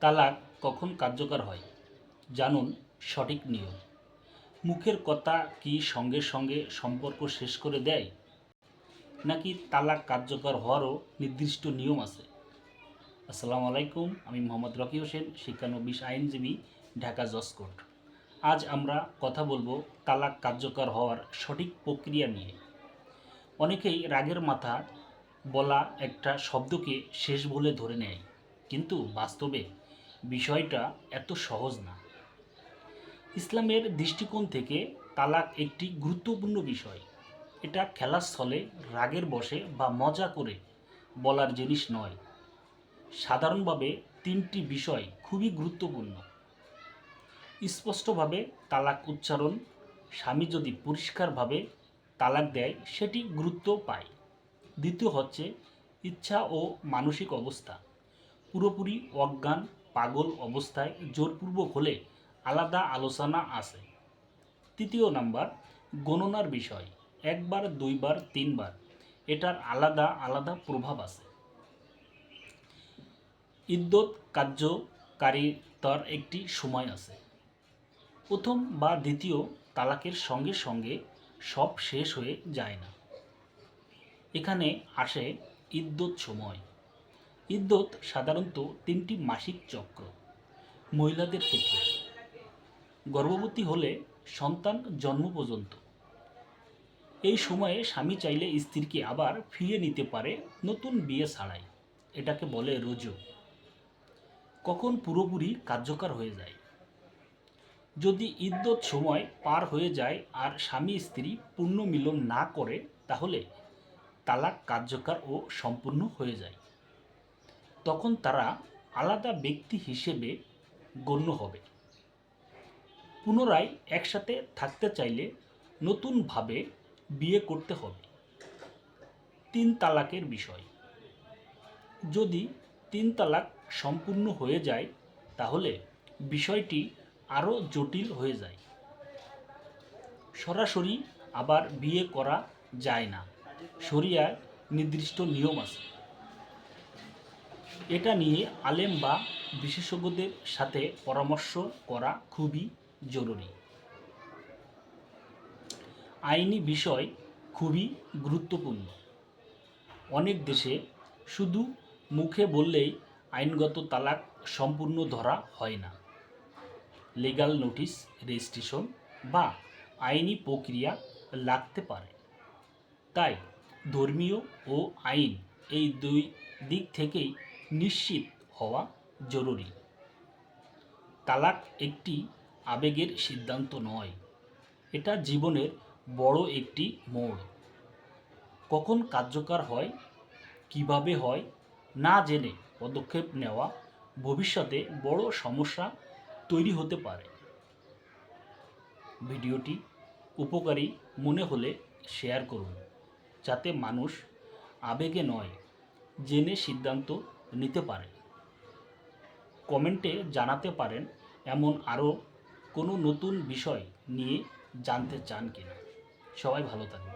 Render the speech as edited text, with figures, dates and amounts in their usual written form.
তালাক কখন কার্যকর হয়? জানুন সঠিক নিয়ম। মুখের কথা কি সঙ্গে সঙ্গে সম্পর্ক শেষ করে দেয়, নাকি তালাক কার্যকর হওয়ারও নির্দিষ্ট নিয়ম আছে? আসসালামু আলাইকুম, আমি মোহাম্মদ রকি হোসেন, শিক্ষানবিশ আইনজীবী, ঢাকা জজ কোর্ট। আজ আমরা কথা বলবো তালাক কার্যকর হওয়ার সঠিক প্রক্রিয়া নিয়ে। অনেকেই রাগের মাথা বলা একটা শব্দকে শেষ বলে ধরে নেয়, কিন্তু বাস্তবে বিষয়টা এত সহজ না। ইসলামের দৃষ্টিকোণ থেকে তালাক একটি গুরুত্বপূর্ণ বিষয়। এটা খেলার ছলে, রাগের বশে বা মজা করে বলার জিনিস নয়। সাধারণভাবে তিনটি বিষয় খুবই গুরুত্বপূর্ণ: স্পষ্টভাবে তালাক উচ্চারণ, স্বামী যদি পরিষ্কারভাবে তালাক দেয় সেটি গুরুত্ব পায়। দ্বিতীয় হচ্ছে ইচ্ছা ও মানসিক অবস্থা, পুরোপুরি অজ্ঞান, পাগল অবস্থায় জোরপূর্বক হলে আলাদা আলোচনা আছে। তৃতীয় নাম্বার গণনার বিষয়, একবার, দুইবার, তিনবার, এটার আলাদা আলাদা প্রভাব আছে। ইদ্যত কার্যকারিতার একটি সময় আছে। প্রথম বা দ্বিতীয় তালাকের সঙ্গে সঙ্গে সব শেষ হয়ে যায় না। এখানে আসে ইদ্যত সময়। ইদ্যত সাধারণত 3টি মাসিক চক্র। মহিলাদের ক্ষেত্রে গর্ভবতী হলে সন্তান জন্ম পর্যন্ত। এই সময়ে স্বামী চাইলে স্ত্রীকে আবার ফিরিয়ে নিতে পারে নতুন বিয়ে ছাড়াই। এটাকে বলে রুজু। কখন পুরোপুরি কার্যকর হয়ে যায়? যদি ইদ্যত সময় পার হয়ে যায় আর স্বামী স্ত্রী পূর্ণ মিলন না করে, তাহলে তালাক কার্যকর ও সম্পূর্ণ হয়ে যায়। তখন তারা আলাদা ব্যক্তি হিসেবে গণ্য হবে। পুনরায় একসাথে থাকতে চাইলে নতুনভাবে বিয়ে করতে হবে। 3 তালাকের বিষয়, যদি 3 তালাক সম্পূর্ণ হয়ে যায় তাহলে বিষয়টি আরও জটিল হয়ে যায়। সরাসরি আবার বিয়ে করা যায় না, শরিয়ায় নির্দিষ্ট নিয়ম আছে। এটা নিয়ে আলেম বা বিশেষজ্ঞদের সাথে পরামর্শ করা খুবই জরুরি। আইনি বিষয় খুবই গুরুত্বপূর্ণ। অনেক দেশে শুধু মুখে বললেই আইনগত তালাক সম্পূর্ণ ধরা হয় না। লিগ্যাল নোটিশ, রেজিস্ট্রেশন বা আইনি প্রক্রিয়া লাগতে পারে। তাই ধর্মীয় ও আইন এই দুই দিক থেকেই নিশ্চিত হওয়া জরুরি। তালাক একটি আবেগের সিদ্ধান্ত নয়, এটা জীবনের বড় একটি মোড়। কখন কার্যকর হয়, কিভাবে হয়, না জেনে পদক্ষেপ নেওয়া ভবিষ্যতে বড় সমস্যা তৈরি হতে পারে। ভিডিওটি উপকারী মনে হলে শেয়ার করুন, যাতে মানুষ আবেগে নয়, জেনে সিদ্ধান্ত নিতে পারে। কমেন্টে জানাতে পারেন এমন আরও কোনো নতুন বিষয় নিয়ে জানতে চান কিনা। সবাই ভালো থাকবেন।